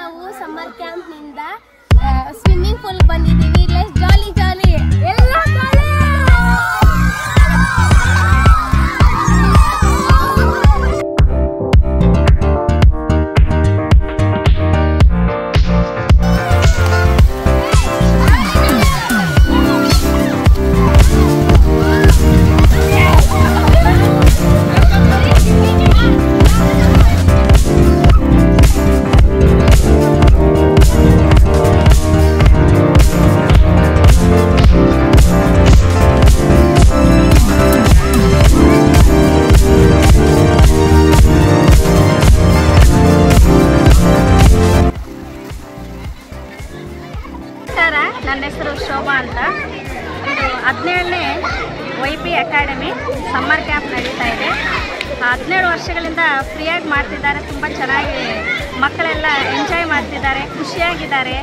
ನಾವು summer camp ನಿಂದ swimming pool ಬಂದಿದ್ದೀವಿ. ಲೆಟ್ಸ್ ಜಾಲಿ ಜಾಲಿ ಎಲ್ಲ ಜಾಲಿ. ನನ್ನ ಹೆಸರು ಶೋಭಾ ಅಂತ. ಇದು 17ನೇ YP ಅಕಾಡೆಮಿ ಸಮ್ಮರ್ ಕ್ಯಾಂಪ್ ನಡೀತಾ ಇದೆ. 17 ವರ್ಷಗಳಿಂದ ಫ್ರೀಯಾಗಿ ಮಾಡ್ತಿದ್ದಾರೆ. ತುಂಬ ಚೆನ್ನಾಗಿ ಮಕ್ಕಳೆಲ್ಲ ಎಂಜಾಯ್ ಮಾಡ್ತಿದ್ದಾರೆ, ಖುಷಿಯಾಗಿದ್ದಾರೆ.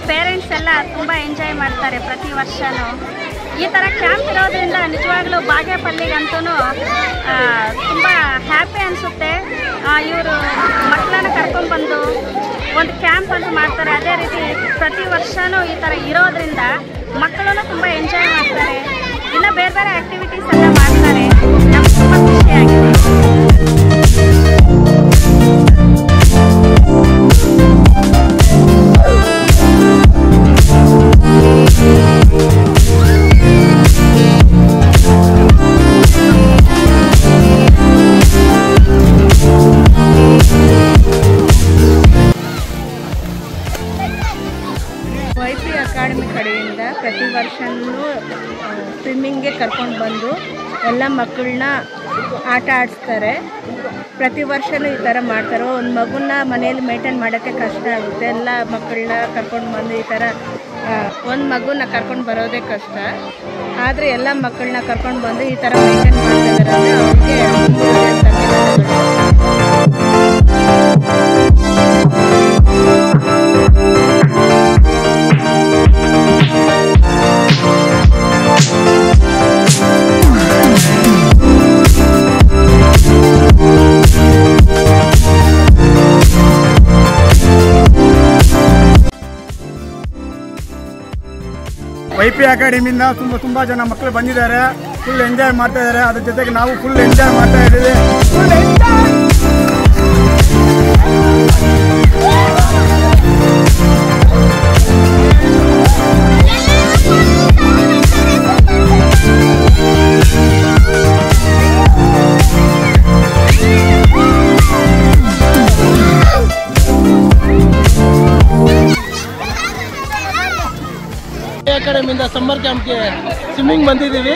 ಪೇರೆಂಟ್ಸ್ ಎಲ್ಲ ತುಂಬ ಎಂಜಾಯ್ ಮಾಡ್ತಾರೆ ಪ್ರತಿ ವರ್ಷವೂ. ಈ ಥರ ಕ್ಯಾಂಪ್ ಇರೋದ್ರಿಂದ ನಿಜವಾಗ್ಲೂ ಬಾಗೇಪಲ್ಲಿಗಂತೂ ತುಂಬ ಹ್ಯಾಪಿ ಅನಿಸುತ್ತೆ. ಇವರು ಮಕ್ಕಳನ್ನ ಕರ್ಕೊಂಡ್ಬಂದು ಒಂದು ಕ್ಯಾಂಪ್ ಅಂತ ಮಾಡ್ತಾರೆ. ಅದೇ ರೀತಿ ಪ್ರತಿ ವರ್ಷವೂ ಈ ಥರ ಇರೋದ್ರಿಂದ ಮಕ್ಕಳನ್ನು ತುಂಬ ಎಂಜಾಯ್ ಮಾಡ್ತಾರೆ. ಇನ್ನು ಬೇರೆ ಬೇರೆ ಆ್ಯಕ್ಟಿವಿಟೀಸ್ ಎಲ್ಲ ಮಾಡ್ತಾರೆ. ನಮ್ಗೆ ತುಂಬ ಖುಷಿಯಾಗಿದೆ. YP ಅಕಾಡೆಮಿ ಕಡೆಯಿಂದ ಪ್ರತಿ ವರ್ಷವೂ ಸ್ವಿಮ್ಮಿಂಗ್ಗೆ ಕರ್ಕೊಂಡು ಬಂದು ಎಲ್ಲ ಮಕ್ಕಳನ್ನ ಆಟ ಆಡಿಸ್ತಾರೆ. ಪ್ರತಿ ವರ್ಷವೂ ಈ ಥರ ಮಾಡ್ತಾರೆ. ಒಂದು ಮಗುನ ಮನೇಲಿ ಮೇಂಟೈನ್ ಮಾಡೋಕ್ಕೆ ಕಷ್ಟ ಆಗುತ್ತೆ. ಎಲ್ಲ ಮಕ್ಕಳನ್ನ ಕರ್ಕೊಂಡು ಬಂದು ಈ ಥರ ಒಂದು ಮಗುನ ಕರ್ಕೊಂಡು ಬರೋದೇ ಕಷ್ಟ. ಆದರೆ ಎಲ್ಲ ಮಕ್ಕಳನ್ನ ಕರ್ಕೊಂಡು ಬಂದು ಈ ಥರ ಮೇಂಟೈನ್ ಮಾಡ್ತಿದ್ದಾರೆ ಅಂದರೆ ಅವ್ರಿಗೆ YP ಅಕಾಡೆಮಿಯಿಂದ ತುಂಬ ಜನ ಮಕ್ಕಳು ಬಂದಿದ್ದಾರೆ. ಫುಲ್ ಎಂಜಾಯ್ ಮಾಡ್ತಾ ಇದ್ದಾರೆ. ಅದ್ರ ಜೊತೆಗೆ ನಾವು ಫುಲ್ ಎಂಜಾಯ್ ಮಾಡ್ತಾ ಇದ್ದೀವಿ. ಅಕಾಡೆಮಿಯಿಂದ ಸಮ್ಮರ್ ಕ್ಯಾಂಪ್ಗೆ ಸ್ವಿಮ್ಮಿಂಗ್ ಬಂದಿದ್ದೀವಿ.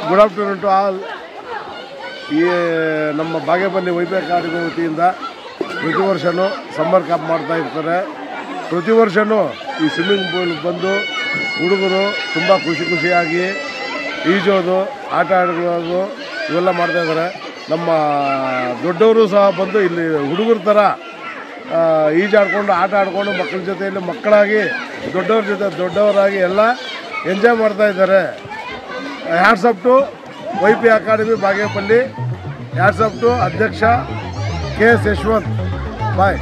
Good afternoon to all. ಈ ನಮ್ಮ ಬಾಗೇಪಲ್ಲಿ YP ಅಕಾಡೆಮಿ ವತಿಯಿಂದ ಪ್ರತಿ ವರ್ಷವೂ ಸಮ್ಮರ್ ಕ್ಯಾಂಪ್ ಮಾಡ್ತಾ ಇರ್ತಾರೆ. ಪ್ರತಿ ವರ್ಷವೂ ಈ ಸ್ವಿಮ್ಮಿಂಗ್ ಪೂಲ್ ಬಂದು ಹುಡುಗರು ತುಂಬ ಖುಷಿಯಾಗಿ ಈಜೋದು, ಆಟ ಆಡೋದು ಇವೆಲ್ಲ ಮಾಡ್ತಾಯಿದ್ದಾರೆ. ನಮ್ಮ ದೊಡ್ಡವರು ಸಹ ಬಂದು ಇಲ್ಲಿ ಹುಡುಗರ ಥರ ಈಜಾಡ್ಕೊಂಡು ಆಟ ಆಡಿಕೊಂಡು ಮಕ್ಕಳ ಜೊತೆಯಲ್ಲಿ ಮಕ್ಕಳಾಗಿ ದೊಡ್ಡವ್ರ ಜೊತೆ ದೊಡ್ಡವರಾಗಿ ಎಲ್ಲ ಎಂಜಾಯ್ ಮಾಡ್ತಾ ಇದ್ದಾರೆ. Hats off to YP academy Bagepalli. Hats off to ಅಧ್ಯಕ್ಷ KS Yashwant. Bye.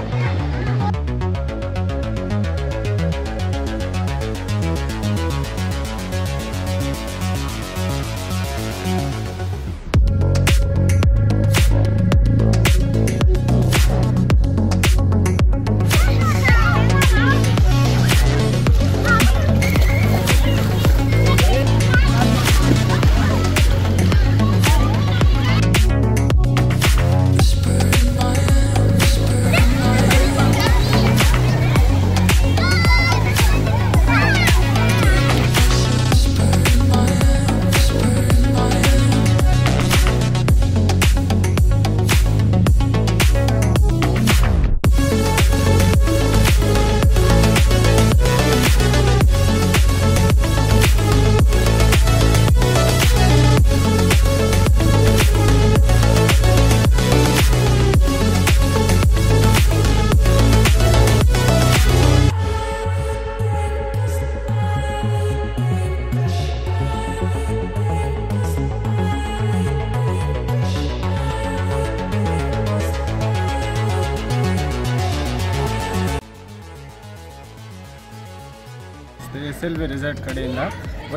SLV resort ಕಡೆಯಿಂದ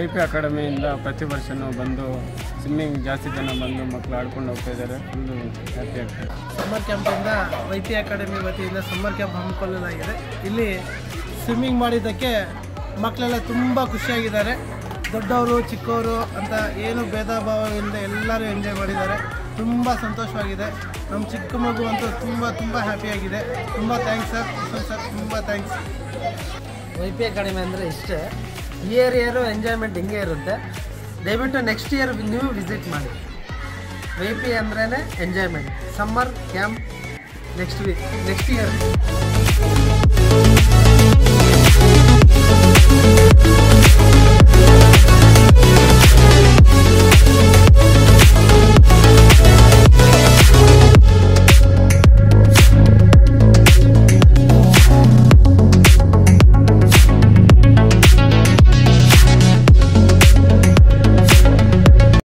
YP ಅಕಾಡೆಮಿಯಿಂದ ಪ್ರತಿ ವರ್ಷವೂ ಬಂದು ಸ್ವಿಮ್ಮಿಂಗ್ ಜಾಸ್ತಿ ಜನ ಬಂದು ಮಕ್ಕಳು ಆಡ್ಕೊಂಡು ಹೋಗ್ತಾ ಇದ್ದಾರೆ. ಫುಲ್ಲು ಹ್ಯಾಪಿ ಆಗ್ತದೆ. ಸಮ್ಮರ್ ಕ್ಯಾಂಪಿಂದ YP ಅಕಾಡೆಮಿ ವತಿಯಿಂದ ಸಮ್ಮರ್ ಕ್ಯಾಂಪ್ ಹಮ್ಮಿಕೊಳ್ಳಲಾಗಿದೆ. ಇಲ್ಲಿ ಸ್ವಿಮ್ಮಿಂಗ್ ಮಾಡಿದ್ದಕ್ಕೆ ಮಕ್ಕಳೆಲ್ಲ ತುಂಬ ಖುಷಿಯಾಗಿದ್ದಾರೆ. ದೊಡ್ಡವರು ಚಿಕ್ಕವರು ಅಂತ ಏನು ಭೇದ ಭಾವ ಇಲ್ಲದೆ ಎಲ್ಲರೂ ಎಂಜಾಯ್ ಮಾಡಿದ್ದಾರೆ. ತುಂಬ ಸಂತೋಷವಾಗಿದೆ. ನಮ್ಮ ಚಿಕ್ಕ ಮಗು ಅಂತೂ ತುಂಬ ಹ್ಯಾಪಿಯಾಗಿದೆ. ತುಂಬ ಥ್ಯಾಂಕ್ಸ್ ಸರ್, ತುಂಬ ಥ್ಯಾಂಕ್ಸ್. YP ಅಕಾಡೆಮಿ ಅಂದರೆ ಇಷ್ಟೇ. ಇಯರ್ ಎಂಜಾಯ್ಮೆಂಟ್ ಹಿಂಗೆ ಇರುತ್ತೆ. ದಯವಿಟ್ಟು ನೆಕ್ಸ್ಟ್ ಇಯರ್ ನೀವು ವಿಸಿಟ್ ಮಾಡಿ. YP ಅಂದ್ರೇ enjoyment. Summer camp next year.